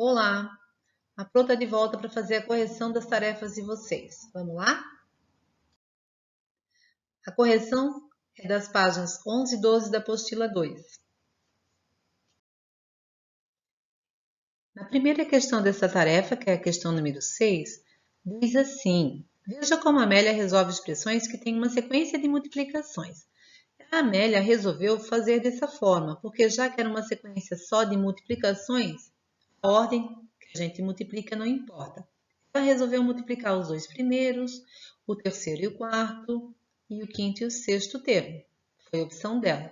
Olá, a Pro está de volta para fazer a correção das tarefas de vocês. Vamos lá? A correção é das páginas 11 e 12 da apostila 2. Na primeira questão dessa tarefa, que é a questão número 6, diz assim: veja como a Amélia resolve expressões que têm uma sequência de multiplicações. A Amélia resolveu fazer dessa forma, porque já que era uma sequência só de multiplicações, a ordem que a gente multiplica não importa. Ela resolveu multiplicar os dois primeiros, o terceiro e o quarto, e o quinto e o sexto termo. Foi a opção dela.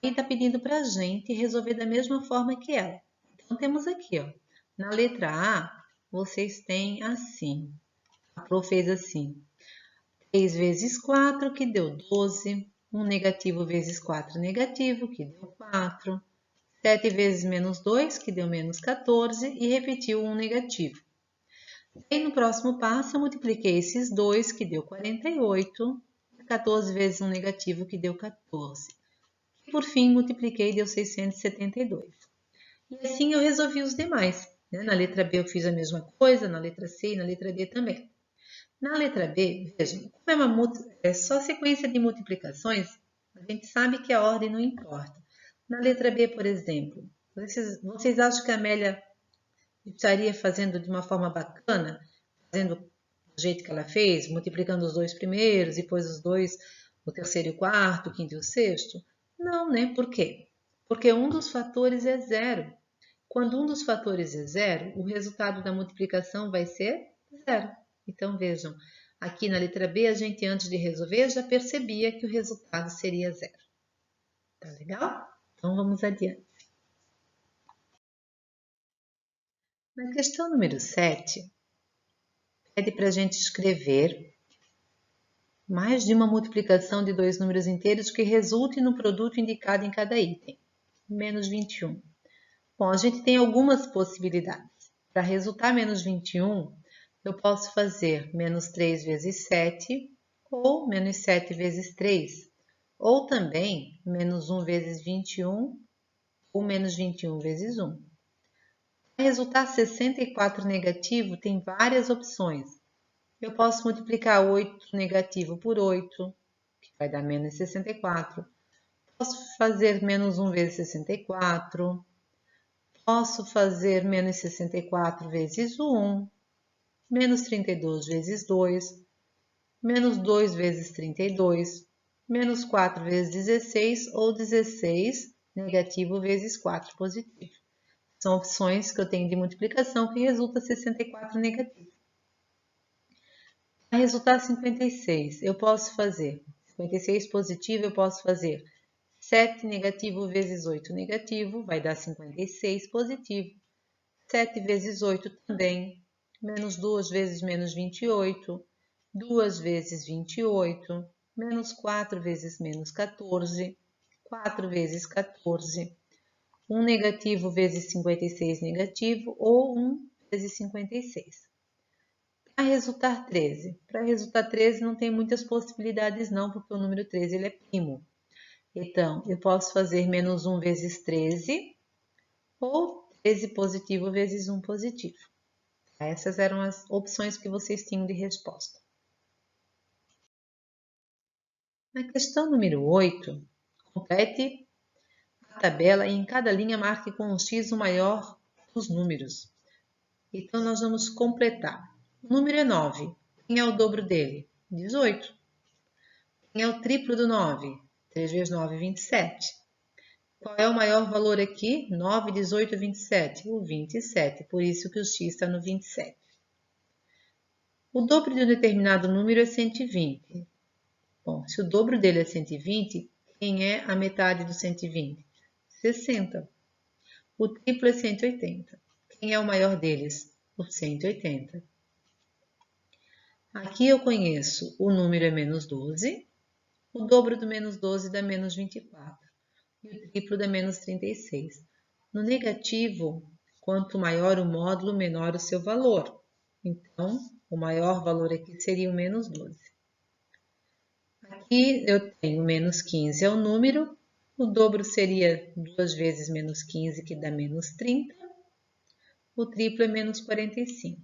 Aí está pedindo para a gente resolver da mesma forma que ela. Então, temos aqui, ó, na letra A, vocês têm assim. A Pro fez assim. 3 vezes 4, que deu 12. 1 negativo vezes 4 negativo, que deu 4. 7 vezes menos 2, que deu menos 14, e repetiu um negativo. E no próximo passo, eu multipliquei esses dois, que deu 48, 14 vezes um negativo, que deu 14. E por fim, multipliquei e deu 672. E assim eu resolvi os demais. Na letra B eu fiz a mesma coisa, na letra C e na letra D também. Na letra B, vejam, como é só sequência de multiplicações, a gente sabe que a ordem não importa. Na letra B, por exemplo, vocês acham que a Amélia estaria fazendo de uma forma bacana, fazendo do jeito que ela fez, multiplicando os dois primeiros, depois os dois, o terceiro e o quarto, o quinto e o sexto? Não, né? Por quê? Porque um dos fatores é zero. Quando um dos fatores é zero, o resultado da multiplicação vai ser zero. Então, vejam, aqui na letra B, a gente, antes de resolver, já percebia que o resultado seria zero. Tá legal? Então, vamos adiante. Na questão número 7, pede para a gente escrever mais de uma multiplicação de dois números inteiros que resulte no produto indicado em cada item, menos 21. Bom, a gente tem algumas possibilidades. Para resultar menos 21, eu posso fazer menos 3 vezes 7, ou menos 7 vezes 3, ou também menos 1 vezes 21, ou menos 21 vezes 1. Para resultar 64 negativo, tem várias opções. Eu posso multiplicar 8 negativo por 8, que vai dar menos 64. Posso fazer menos 1 vezes 64. Posso fazer menos 64 vezes 1, menos 32 vezes 2, menos 2 vezes 32, menos 4 vezes 16 ou 16 negativo vezes 4 positivo. São opções que eu tenho de multiplicação que resulta 64 negativo. Para resultar 56, eu posso fazer 56 positivo, eu posso fazer 7 negativo vezes 8 negativo, vai dar 56 positivo. 7 vezes 8 também, menos 2 vezes menos 28, 2 vezes 28, menos 4 vezes menos 14, 4 vezes 14, 1 negativo vezes 56 negativo ou 1 vezes 56. Para resultar 13. Para resultar 13 não tem muitas possibilidades não, porque o número 13 ele é primo. Então, eu posso fazer menos 1 vezes 13 ou 13 positivo vezes 1 positivo. Essas eram as opções que vocês tinham de resposta. Na questão número 8, complete a tabela e em cada linha marque com um X o maior dos números. Então, nós vamos completar. O número é 9. Quem é o dobro dele? 18. Quem é o triplo do 9? 3 vezes 9, 27. Qual é o maior valor aqui? 9, 18, 27. O 27. Por isso que o X está no 27. O dobro de um determinado número é 120. Bom, se o dobro dele é 120, quem é a metade do 120? 60. O triplo é 180. Quem é o maior deles? O 180. Aqui eu conheço o número é menos 12, o dobro do menos 12 dá menos 24 e o triplo dá menos 36. No negativo, quanto maior o módulo, menor o seu valor. Então, o maior valor aqui seria o menos 12. Aqui eu tenho menos 15 é o número, o dobro seria 2 vezes menos 15, que dá menos 30. o triplo é menos 45.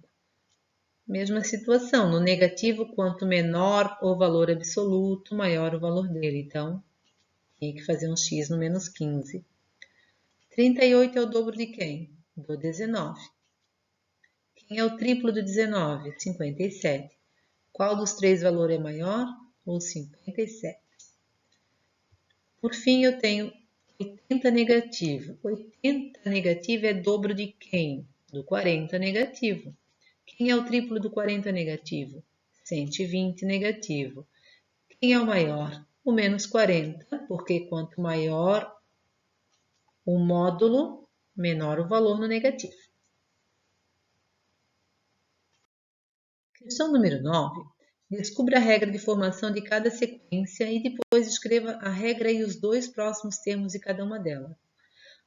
Mesma situação, no negativo, quanto menor o valor absoluto, maior o valor dele. Então, tem que fazer um x no menos 15. 38 é o dobro de quem? Do 19. Quem é o triplo do 19? 57. Qual dos três valores é maior? O 57. Por fim, eu tenho 80 negativo. 80 negativo é dobro de quem? Do 40 negativo. Quem é o triplo do 40 negativo? 120 negativo. Quem é o maior? O menos 40, porque quanto maior o módulo, menor o valor no negativo. Questão número 9. Descubra a regra de formação de cada sequência e depois escreva a regra e os dois próximos termos de cada uma delas.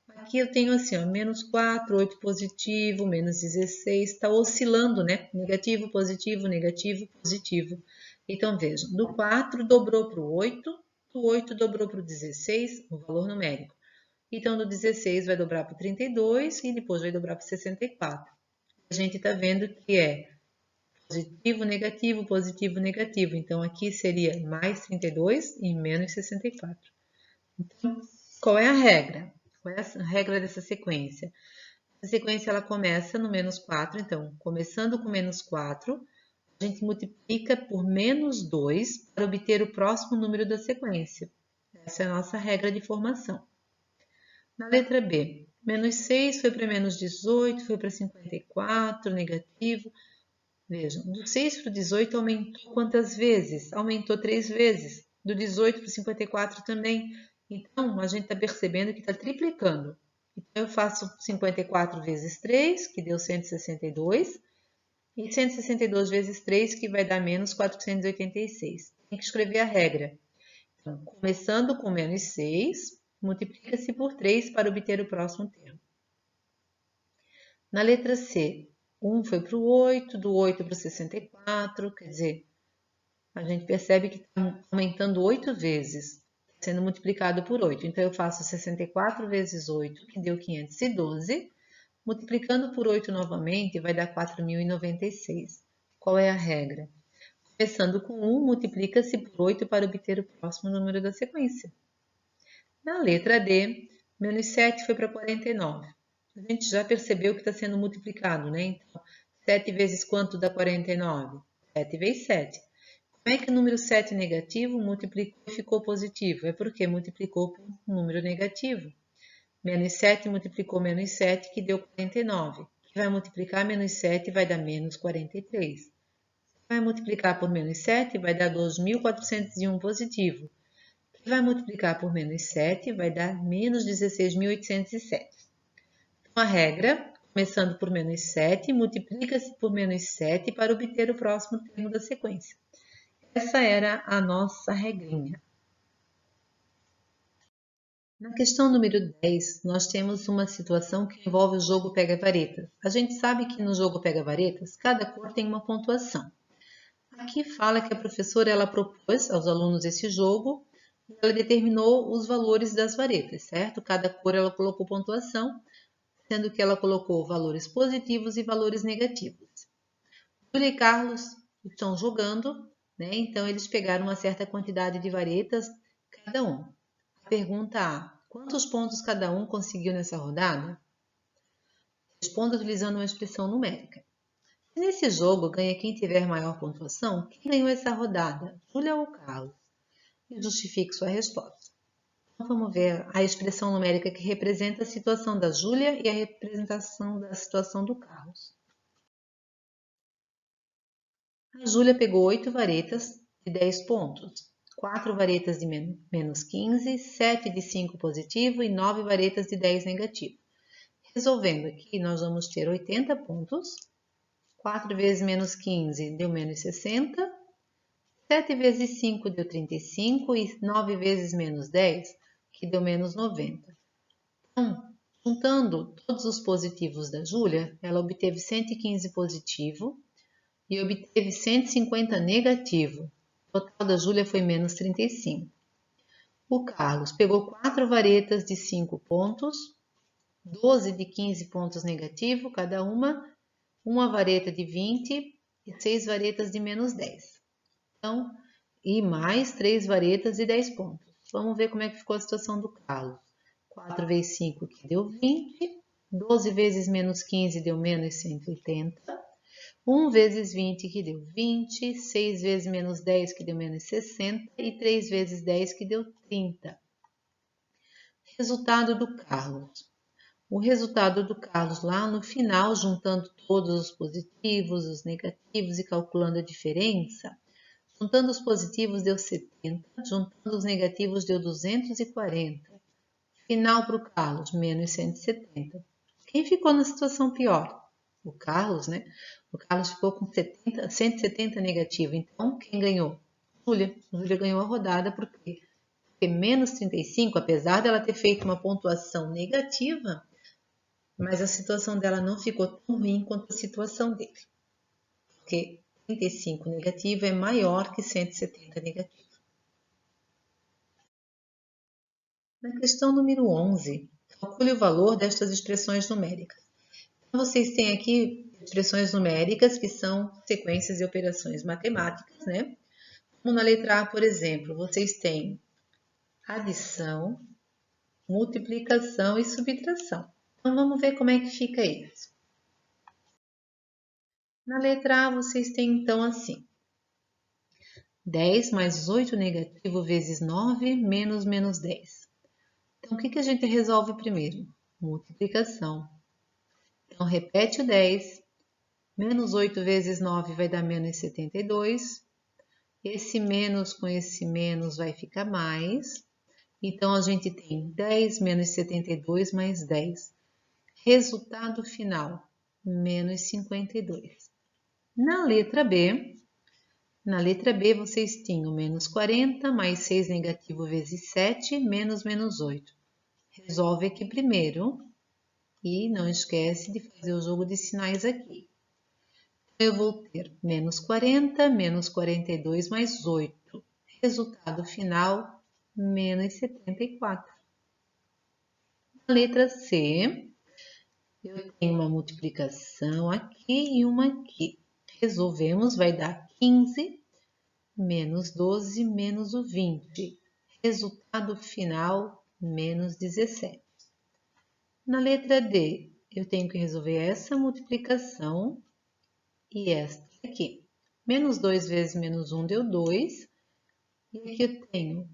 Aqui eu tenho assim, ó, menos 4, 8 positivo, menos 16, está oscilando, né? Negativo, positivo, negativo, positivo. Então, vejam, do 4 dobrou para o 8, do 8 dobrou para o 16, o valor numérico. Então, do 16 vai dobrar para o 32 e depois vai dobrar para o 64. A gente está vendo que é positivo, negativo, positivo, negativo. Então, aqui seria mais 32 e menos 64. Então, qual é a regra? Qual é a regra dessa sequência? A sequência ela começa no menos 4, então, começando com menos 4, a gente multiplica por menos 2 para obter o próximo número da sequência. Essa é a nossa regra de formação. Na letra B, menos 6 foi para menos 18, foi para 54, negativo. Vejam, do 6 para o 18 aumentou quantas vezes? Aumentou 3 vezes. Do 18 para o 54 também. Então, a gente está percebendo que está triplicando. Então, eu faço 54 vezes 3, que deu 162. E 162 vezes 3, que vai dar menos 486. Tem que escrever a regra. Então, começando com menos 6, multiplica-se por 3 para obter o próximo termo. Na letra C, 1 foi para o 8, do 8 para o 64, quer dizer, a gente percebe que está aumentando 8 vezes, sendo multiplicado por 8. Então, eu faço 64 vezes 8, que deu 512. Multiplicando por 8 novamente, vai dar 4.096. Qual é a regra? Começando com 1, multiplica-se por 8 para obter o próximo número da sequência. Na letra D, menos 7 foi para 49. A gente já percebeu que está sendo multiplicado, né? Então, 7 vezes quanto dá 49? 7 vezes 7. Como é que o número 7 negativo multiplicou e ficou positivo? É porque multiplicou por um número negativo. Menos 7 multiplicou menos 7, que deu 49. Que vai multiplicar menos 7 vai dar menos 43. Vai multiplicar por menos 7 vai dar 2.401 positivo. Que vai multiplicar por menos 7 vai dar menos 16.807. Então, a regra, começando por menos 7, multiplica-se por menos 7 para obter o próximo termo da sequência. Essa era a nossa regrinha. Na questão número 10, nós temos uma situação que envolve o jogo pega-varetas. A gente sabe que no jogo pega-varetas, cada cor tem uma pontuação. Aqui fala que a professora ela propôs aos alunos esse jogo e ela determinou os valores das varetas, certo? Cada cor ela colocou pontuação, sendo que ela colocou valores positivos e valores negativos. Júlia e Carlos estão jogando, né? Então eles pegaram uma certa quantidade de varetas cada um. A pergunta A: quantos pontos cada um conseguiu nessa rodada? Responda utilizando uma expressão numérica. Se nesse jogo ganha quem tiver maior pontuação, quem ganhou essa rodada? Júlia ou Carlos? E justifique sua resposta. Então vamos ver a expressão numérica que representa a situação da Júlia e a representação da situação do Carlos. A Júlia pegou 8 varetas de 10 pontos, 4 varetas de menos 15, 7 de 5 positivo e 9 varetas de 10 negativo. Resolvendo aqui, nós vamos ter 80 pontos. 4 vezes menos 15 deu menos 60. 7 vezes 5 deu 35 e 9 vezes menos 10, que deu menos 90. Então, juntando todos os positivos da Júlia, ela obteve 115 positivo e obteve 150 negativo. O total da Júlia foi menos 35. O Carlos pegou 4 varetas de 5 pontos, 12 de 15 pontos negativos, cada uma vareta de 20 e 6 varetas de menos 10. Então, e mais 3 varetas de 10 pontos. Vamos ver como é que ficou a situação do Carlos. 4 vezes 5, que deu 20. 12 vezes menos 15 deu menos 180. 1 vezes 20, que deu 20. 6 vezes menos 10, que deu menos 60. E 3 vezes 10, que deu 30. Resultado do Carlos. O resultado do Carlos lá no final, juntando todos os positivos, os negativos e calculando a diferença, juntando os positivos deu 70, juntando os negativos deu 240. Final para o Carlos, menos 170. Quem ficou na situação pior? O Carlos, né? O Carlos ficou com 170 negativo. Então, quem ganhou? Júlia. Júlia ganhou a rodada porque menos 35, apesar dela ter feito uma pontuação negativa, mas a situação dela não ficou tão ruim quanto a situação dele. Porque 35 negativo é maior que 170 negativo. Na questão número 11, calcule o valor destas expressões numéricas. Então, vocês têm aqui expressões numéricas que são sequências de operações matemáticas, né? Como na letra A, por exemplo, vocês têm adição, multiplicação e subtração. Então, vamos ver como é que fica isso. Na letra A, vocês têm, então, assim. 10 mais 8 negativo vezes 9 menos 10. Então, o que a gente resolve primeiro? Multiplicação. Então, repete o 10. Menos 8 vezes 9 vai dar menos 72. Esse menos com esse menos vai ficar mais. Então, a gente tem 10 menos 72 mais 10. Resultado final, menos 52. Na letra B, vocês tinham menos 40 mais 6 negativo vezes 7 menos 8. Resolve aqui primeiro e não esquece de fazer o jogo de sinais aqui. Eu vou ter menos 40, menos 42 mais 8. Resultado final, menos 74. Na letra C, eu tenho uma multiplicação aqui e uma aqui. Resolvemos, vai dar 15 menos 12 menos o 20. Resultado final, menos 17. Na letra D, eu tenho que resolver essa multiplicação e esta aqui. Menos 2 vezes menos 1 deu 2. E aqui eu tenho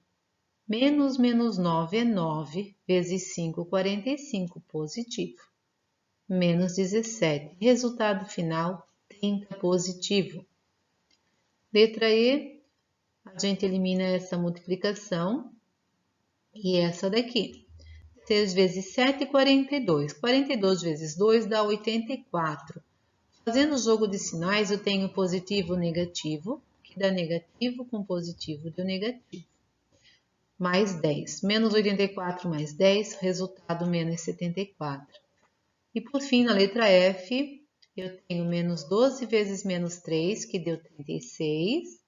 menos 9 é 9 vezes 5, 45, positivo. Menos 17. Resultado final, 30, positivo. Letra E, a gente elimina essa multiplicação e essa daqui. 6 vezes 7, 42. 42 vezes 2 dá 84. Fazendo o jogo de sinais, eu tenho positivo e negativo, que dá negativo com positivo deu negativo. Mais 10. Menos 84 mais 10, resultado menos 74. E por fim, na letra F, eu tenho menos 12 vezes menos 3, que deu 36.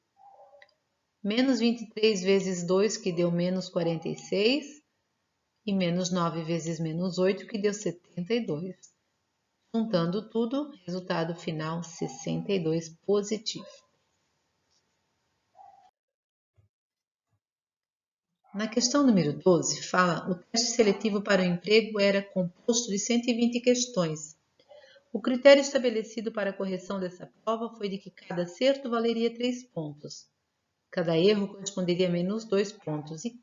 Menos 23 vezes 2, que deu menos 46. E menos 9 vezes menos 8, que deu 72. Juntando tudo, resultado final 62 positivo. Na questão número 12, fala o teste seletivo para o emprego era composto de 120 questões. O critério estabelecido para a correção dessa prova foi de que cada acerto valeria 3 pontos. Cada erro corresponderia a menos 2 pontos. E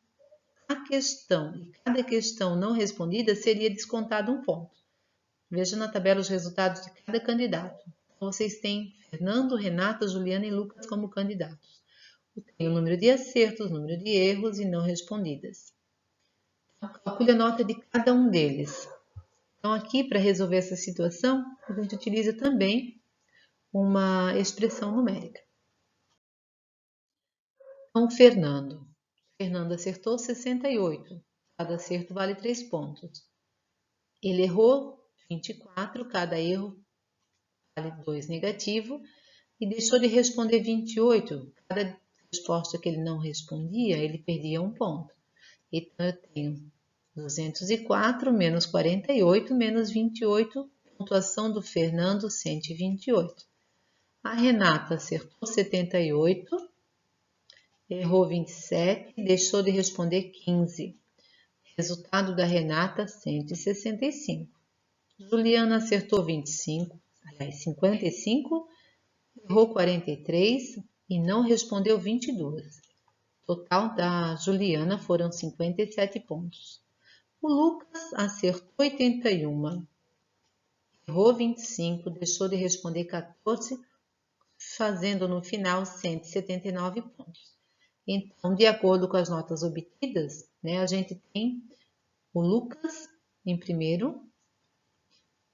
cada questão não respondida seria descontado 1 ponto. Veja na tabela os resultados de cada candidato. Então, vocês têm Fernando, Renata, Juliana e Lucas como candidatos. Tem o número de acertos, o número de erros e não respondidas. Então, calcule a nota de cada um deles. Então, aqui, para resolver essa situação, a gente utiliza também uma expressão numérica. Então, Fernando acertou 68. Cada acerto vale 3 pontos. Ele errou 24, cada erro vale 2 negativo. E deixou de responder 28. Cada resposta que ele não respondia, ele perdia 1 ponto. Então, eu tenho 204 menos 48 menos 28, pontuação do Fernando 128. A Renata acertou 78, errou 27, deixou de responder 15. Resultado da Renata 165. Juliana acertou 55, errou 43 e não respondeu 22. Total da Juliana foram 57 pontos. O Lucas acertou 81, errou 25, deixou de responder 14, fazendo no final 179 pontos. Então, de acordo com as notas obtidas, a gente tem o Lucas em primeiro,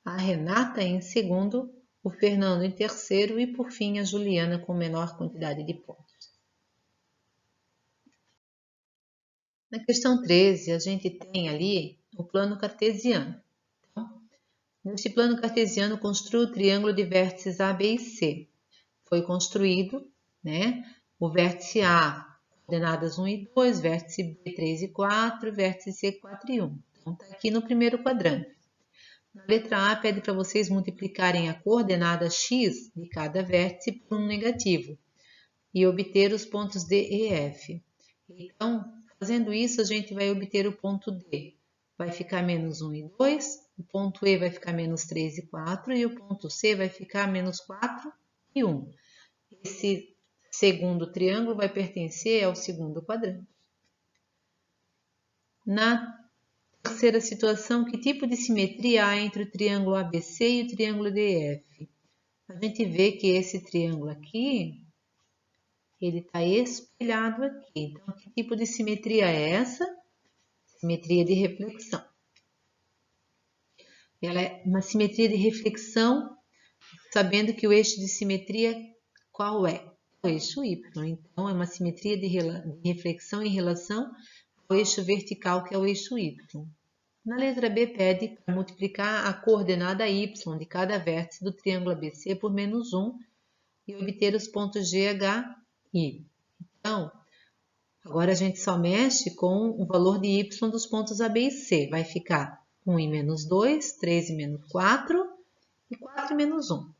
a Renata em segundo, o Fernando em terceiro e, por fim, a Juliana com menor quantidade de pontos. Na questão 13, a gente tem ali o plano cartesiano. Então, neste plano cartesiano, construa o triângulo de vértices A, B e C. Foi construído, o vértice A, coordenadas 1 e 2, vértice B, 3 e 4, vértice C, 4 e 1. Então, está aqui no primeiro quadrante. Na letra A, pede para vocês multiplicarem a coordenada x de cada vértice por um negativo e obter os pontos D e F. Então, fazendo isso, a gente vai obter o ponto D. Vai ficar menos 1 e 2, o ponto E vai ficar menos 3 e 4 e o ponto C vai ficar menos 4 e 1. Esse segundo triângulo vai pertencer ao segundo quadrante. Na terceira situação, que tipo de simetria há entre o triângulo ABC e o triângulo DF? A gente vê que esse triângulo aqui, ele está espelhado aqui. Então, que tipo de simetria é essa? Simetria de reflexão. Ela é uma simetria de reflexão, sabendo que o eixo de simetria, qual é? O eixo Y. Então, é uma simetria de reflexão em relação ao eixo vertical, que é o eixo Y. Na letra B, pede para multiplicar a coordenada y de cada vértice do triângulo ABC por menos 1 e obter os pontos G, H, I. Então, agora a gente só mexe com o valor de y dos pontos A, B e C. Vai ficar 1 e menos 2, 3 e menos 4 e 4 e menos 1.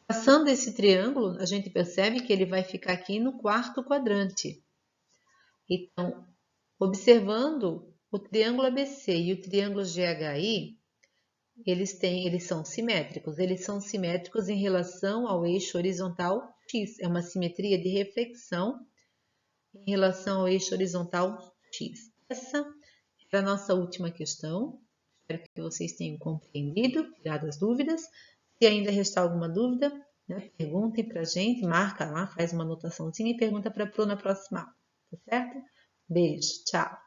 Passando esse triângulo, a gente percebe que ele vai ficar aqui no quarto quadrante. Então, observando o triângulo ABC e o triângulo GHI, eles são simétricos. Eles são simétricos em relação ao eixo horizontal X. É uma simetria de reflexão em relação ao eixo horizontal X. Essa era a nossa última questão. Espero que vocês tenham compreendido, tirado as dúvidas. Se ainda restar alguma dúvida, perguntem para a gente, marca lá, faz uma anotaçãozinha e pergunta para a Pro na próxima aula. Tá certo? Beijo, tchau!